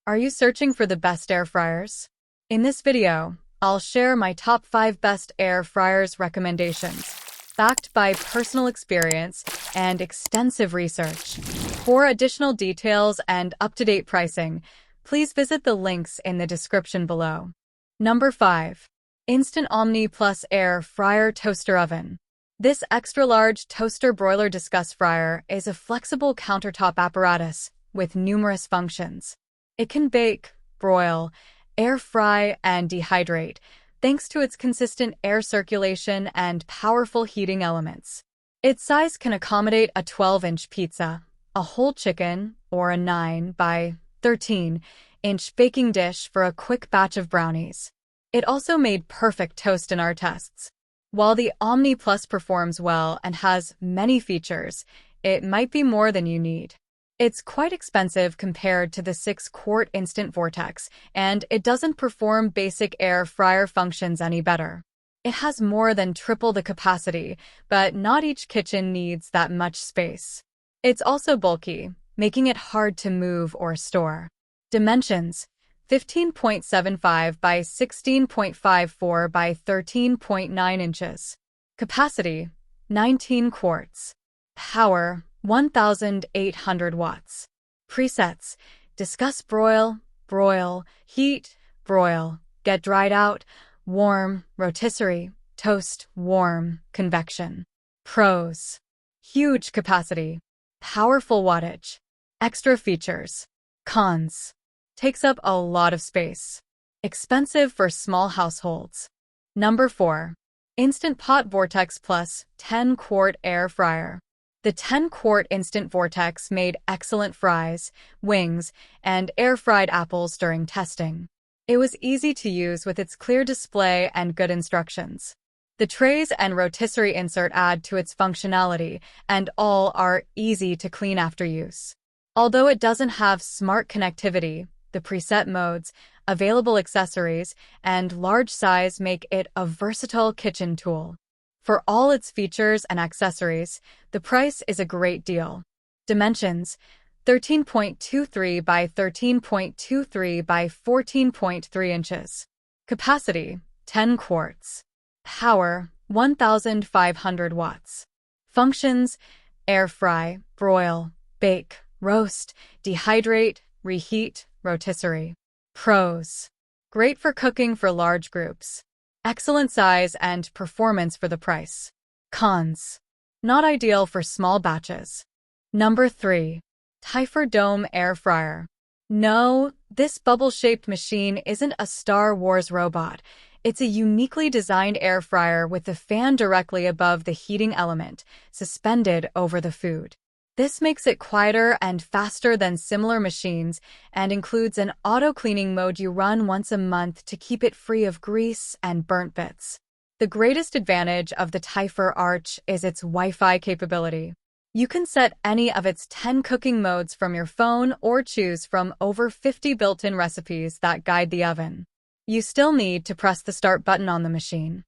Are you searching for the best air fryers? In this video, I'll share my top 5 best air fryers recommendations, backed by personal experience and extensive research. For additional details and up-to-date pricing, please visit the links in the description below. Number 5. Instant Omni Plus Air Fryer Toaster Oven. This extra-large toaster broiler discuss fryer is a flexible countertop apparatus with numerous functions. It can bake, broil, air fry, and dehydrate, thanks to its consistent air circulation and powerful heating elements. Its size can accommodate a 12-inch pizza, a whole chicken, or a 9 by 13-inch baking dish for a quick batch of brownies. It also made perfect toast in our tests. While the Omni Plus performs well and has many features, it might be more than you need. It's quite expensive compared to the 6-quart Instant Vortex, and it doesn't perform basic air fryer functions any better. It has more than triple the capacity, but not each kitchen needs that much space. It's also bulky, making it hard to move or store. Dimensions: 15.75 by 16.54 by 13.9 inches. Capacity: 19 quarts. Power: 1,800 watts. Presets: discuss broil, broil, heat, broil, get dried out, warm, rotisserie, toast, warm, convection. Pros: huge capacity, powerful wattage, extra features. Cons: takes up a lot of space, expensive for small households. Number 4. Instant Pot Vortex Plus 10-quart Air Fryer. The 10-quart Instant Vortex made excellent fries, wings, and air-fried apples during testing. It was easy to use with its clear display and good instructions. The trays and rotisserie insert add to its functionality, and all are easy to clean after use. Although it doesn't have smart connectivity, the preset modes, available accessories, and large size make it a versatile kitchen tool. For all its features and accessories, the price is a great deal. Dimensions: 13.23 by 13.23 by 14.3 inches. Capacity: 10 quarts. Power: 1,500 watts. Functions: air fry, broil, bake, roast, dehydrate, reheat, rotisserie. Pros: great for cooking for large groups. Excellent size and performance for the price. Cons: not ideal for small batches. Number 3. Typhur Dome Air Fryer. No, this bubble-shaped machine isn't a Star Wars robot. It's a uniquely designed air fryer with the fan directly above the heating element, suspended over the food. This makes it quieter and faster than similar machines and includes an auto-cleaning mode you run once a month to keep it free of grease and burnt bits. The greatest advantage of the Typhur Arch is its Wi-Fi capability. You can set any of its 10 cooking modes from your phone or choose from over 50 built-in recipes that guide the oven. You still need to press the start button on the machine.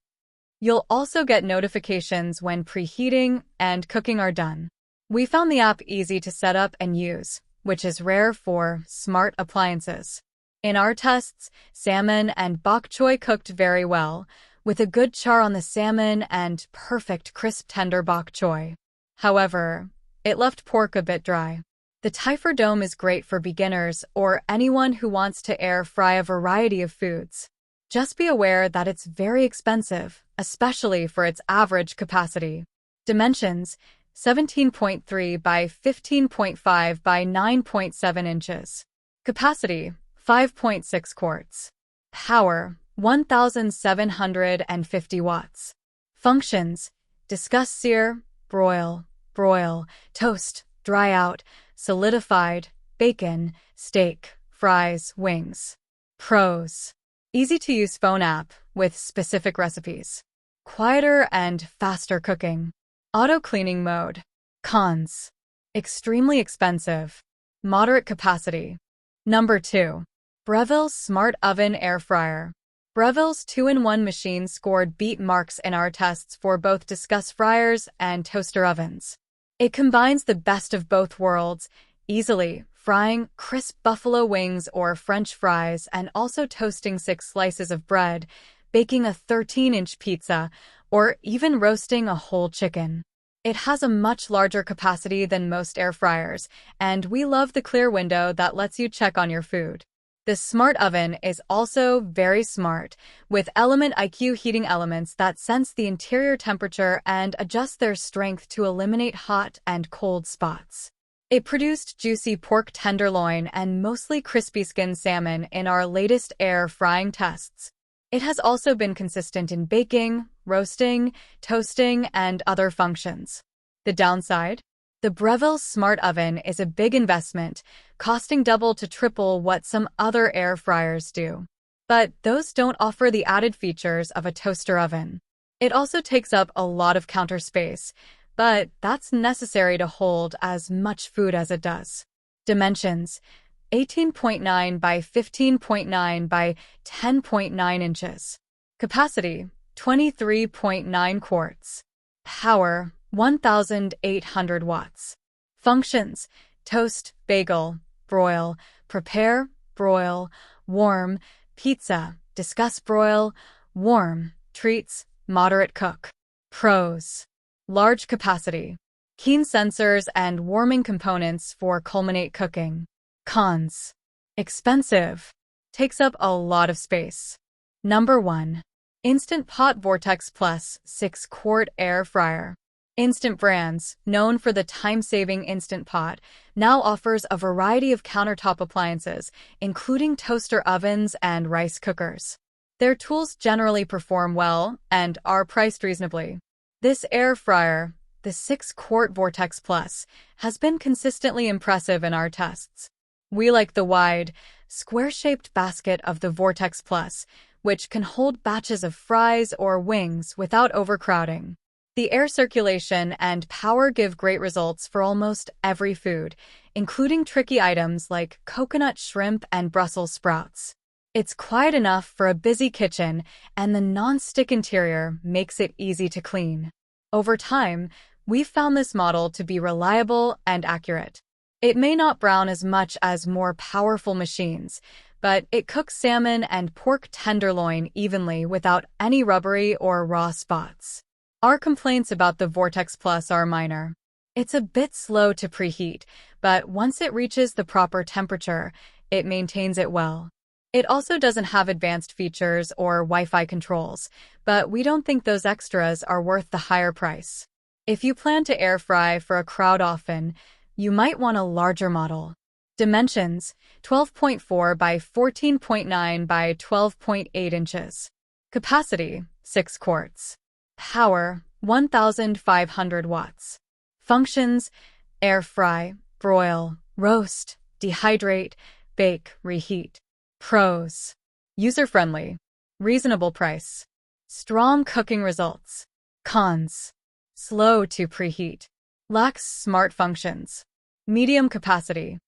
You'll also get notifications when preheating and cooking are done. We found the app easy to set up and use, which is rare for smart appliances. In our tests, salmon and bok choy cooked very well, with a good char on the salmon and perfect crisp tender bok choy. However, it left pork a bit dry. The Typhur Dome is great for beginners or anyone who wants to air fry a variety of foods. Just be aware that it's very expensive, especially for its average capacity. Dimensions: 17.3 by 15.5 by 9.7 inches. Capacity: 5.6 quarts. Power: 1,750 watts. Functions: discuss sear, broil, toast, dry out, solidified, bacon, steak, fries, wings. Pros: easy to use phone app with specific recipes. Quieter and faster cooking. Auto-cleaning mode. Cons: extremely expensive. Moderate capacity. Number 2. Breville Smart Oven Air Fryer. Breville's 2-in-1 machine scored beat marks in our tests for both discuss fryers and toaster ovens. It combines the best of both worlds, easily frying crisp buffalo wings or French fries and also toasting 6 slices of bread, baking a 13-inch pizza, or even roasting a whole chicken. It has a much larger capacity than most air fryers, and we love the clear window that lets you check on your food. This smart oven is also very smart, with Element IQ heating elements that sense the interior temperature and adjust their strength to eliminate hot and cold spots. It produced juicy pork tenderloin and mostly crispy skinned salmon in our latest air frying tests. It has also been consistent in baking, roasting, toasting, and other functions. The downside? The Breville Smart Oven is a big investment, costing double to triple what some other air fryers do. But those don't offer the added features of a toaster oven. It also takes up a lot of counter space, but that's necessary to hold as much food as it does. Dimensions: 18.9 by 15.9 by 10.9 inches. Capacity: 23.9 quarts. Power: 1,800 watts. Functions: toast, bagel, broil, prepare, broil, warm, pizza, discuss broil, warm, treats, moderate cook. Pros: large capacity, keen sensors and warming components for culminate cooking. Cons: expensive, takes up a lot of space. Number 1. Instant Pot Vortex Plus 6-quart Air Fryer. Instant Brands, known for the time-saving Instant Pot, now offers a variety of countertop appliances, including toaster ovens and rice cookers. Their tools generally perform well and are priced reasonably. This air fryer, the 6-quart Vortex Plus, has been consistently impressive in our tests. We like the wide, square-shaped basket of the Vortex Plus, which can hold batches of fries or wings without overcrowding. The air circulation and power give great results for almost every food, including tricky items like coconut shrimp and Brussels sprouts. It's quiet enough for a busy kitchen, and the non-stick interior makes it easy to clean. Over time, we've found this model to be reliable and accurate. It may not brown as much as more powerful machines, but it cooks salmon and pork tenderloin evenly without any rubbery or raw spots. Our complaints about the Vortex Plus are minor. It's a bit slow to preheat, but once it reaches the proper temperature, it maintains it well. It also doesn't have advanced features or Wi-Fi controls, but we don't think those extras are worth the higher price. If you plan to air fry for a crowd often, you might want a larger model. Dimensions: 12.4 by 14.9 by 12.8 inches. Capacity: 6 quarts. Power: 1,500 watts. Functions: air fry, broil, roast, dehydrate, bake, reheat. Pros: user-friendly, reasonable price, strong cooking results. Cons: slow to preheat, lacks smart functions, medium capacity,